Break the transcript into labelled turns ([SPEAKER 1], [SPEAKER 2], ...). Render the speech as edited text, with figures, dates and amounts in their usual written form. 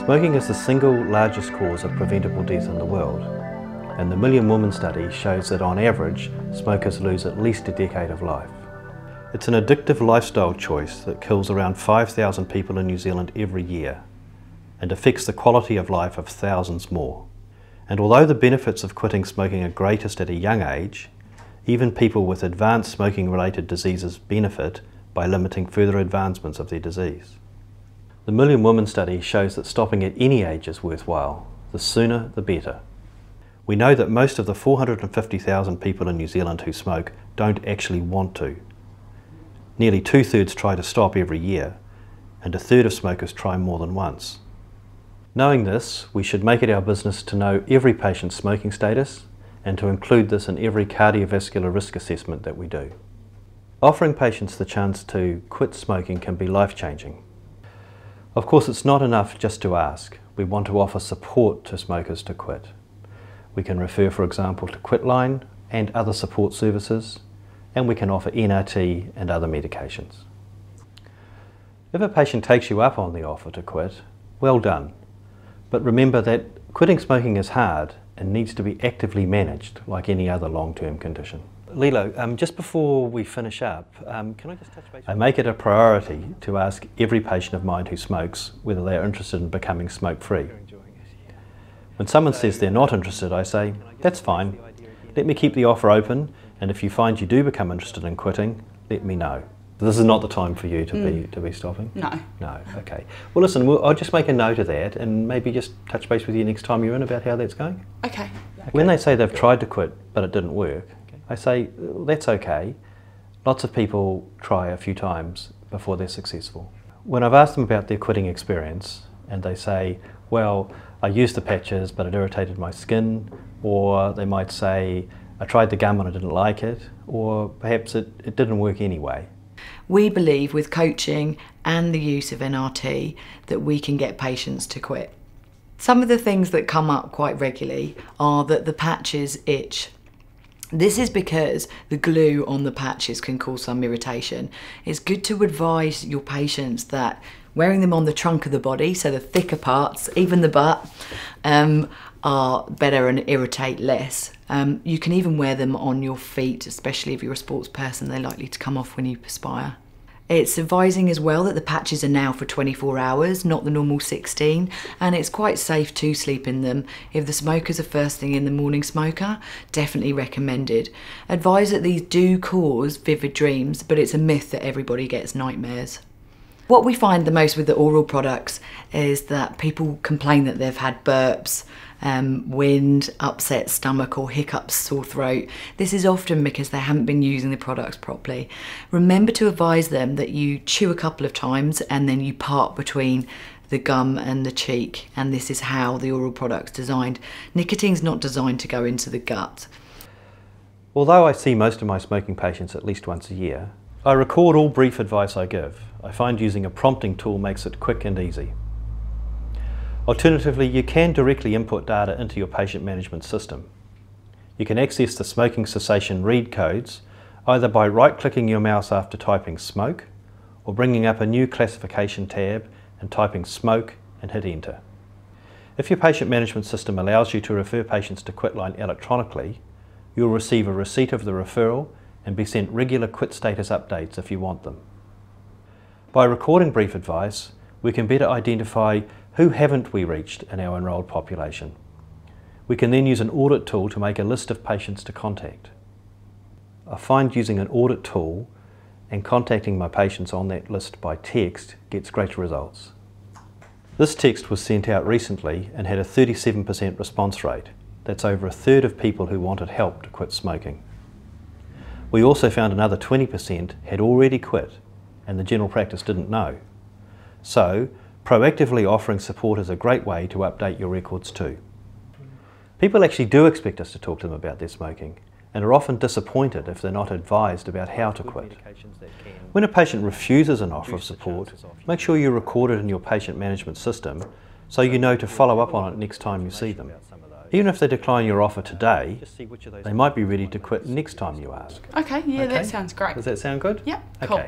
[SPEAKER 1] Smoking is the single largest cause of preventable death in the world, and the Million Women study shows that on average, smokers lose at least a decade of life. It's an addictive lifestyle choice that kills around 5,000 people in New Zealand every year and affects the quality of life of thousands more. And although the benefits of quitting smoking are greatest at a young age, even people with advanced smoking-related diseases benefit by limiting further advancements of their disease. The Million Women study shows that stopping at any age is worthwhile. The sooner, the better. We know that most of the 450,000 people in New Zealand who smoke don't actually want to. Nearly 2/3 try to stop every year, and 1/3 of smokers try more than once. Knowing this, we should make it our business to know every patient's smoking status and to include this in every cardiovascular risk assessment that we do. Offering patients the chance to quit smoking can be life-changing. Of course, it's not enough just to ask. We want to offer support to smokers to quit. We can refer, for example, to Quitline and other support services, and we can offer NRT and other medications. If a patient takes you up on the offer to quit, well done. But remember that quitting smoking is hard and needs to be actively managed like any other long-term condition. Lilo, just before we finish up, can I just touch base? I make it a priority to ask every patient of mine who smokes whether they are interested in becoming smoke-free. When someone says they're not interested, I say, that's fine. Let me keep the offer open, and if you find you do become interested in quitting, let me know. This is not the time for you to be stopping?
[SPEAKER 2] No.
[SPEAKER 1] No, okay. Well listen, I'll just make a note of that and maybe just touch base with you next time you're in about how that's going.
[SPEAKER 2] Okay.
[SPEAKER 1] When they say they've tried to quit but it didn't work, I say, well, that's okay. Lots of people try a few times before they're successful. When I've asked them about their quitting experience and they say, well, I used the patches but it irritated my skin, or they might say, I tried the gum and I didn't like it, or perhaps it didn't work anyway.
[SPEAKER 2] We believe with coaching and the use of NRT that we can get patients to quit. Some of the things that come up quite regularly are that the patches itch. This is because the glue on the patches can cause some irritation. It's good to advise your patients that wearing them on the trunk of the body, so the thicker parts, even the butt, are better and irritate less. You can even wear them on your feet, especially if you're a sports person, they're likely to come off when you perspire. It's advising as well that the patches are now for 24 hours, not the normal 16, and it's quite safe to sleep in them. If the smoker's a first thing in the morning smoker, definitely recommended. Advise that these do cause vivid dreams, but it's a myth that everybody gets nightmares. What we find the most with the oral products is that people complain that they've had burps, wind, upset stomach or hiccups, sore throat. This is often because they haven't been using the products properly. Remember to advise them that you chew a couple of times and then you part between the gum and the cheek, and this is how the oral product's designed. Nicotine's not designed to go into the gut.
[SPEAKER 1] Although I see most of my smoking patients at least once a year, I record all brief advice I give. I find using a prompting tool makes it quick and easy. Alternatively, you can directly input data into your patient management system. You can access the smoking cessation read codes either by right-clicking your mouse after typing smoke or bringing up a new classification tab and typing smoke and hit enter. If your patient management system allows you to refer patients to Quitline electronically, you'll receive a receipt of the referral and be sent regular quit status updates if you want them. By recording brief advice, we can better identify who haven't we reached in our enrolled population. We can then use an audit tool to make a list of patients to contact. I find using an audit tool and contacting my patients on that list by text gets greater results. This text was sent out recently and had a 37% response rate. That's over 1/3 of people who wanted help to quit smoking. We also found another 20% had already quit and the general practice didn't know. So, proactively offering support is a great way to update your records too. People actually do expect us to talk to them about their smoking and are often disappointed if they're not advised about how to quit. When a patient refuses an offer of support, make sure you record it in your patient management system so you know to follow up on it next time you see them. Even if they decline your offer today, they might be ready to quit next time you ask.
[SPEAKER 2] Okay, yeah, that sounds great.
[SPEAKER 1] Does that sound good?
[SPEAKER 2] Yeah,
[SPEAKER 1] okay.
[SPEAKER 2] cool.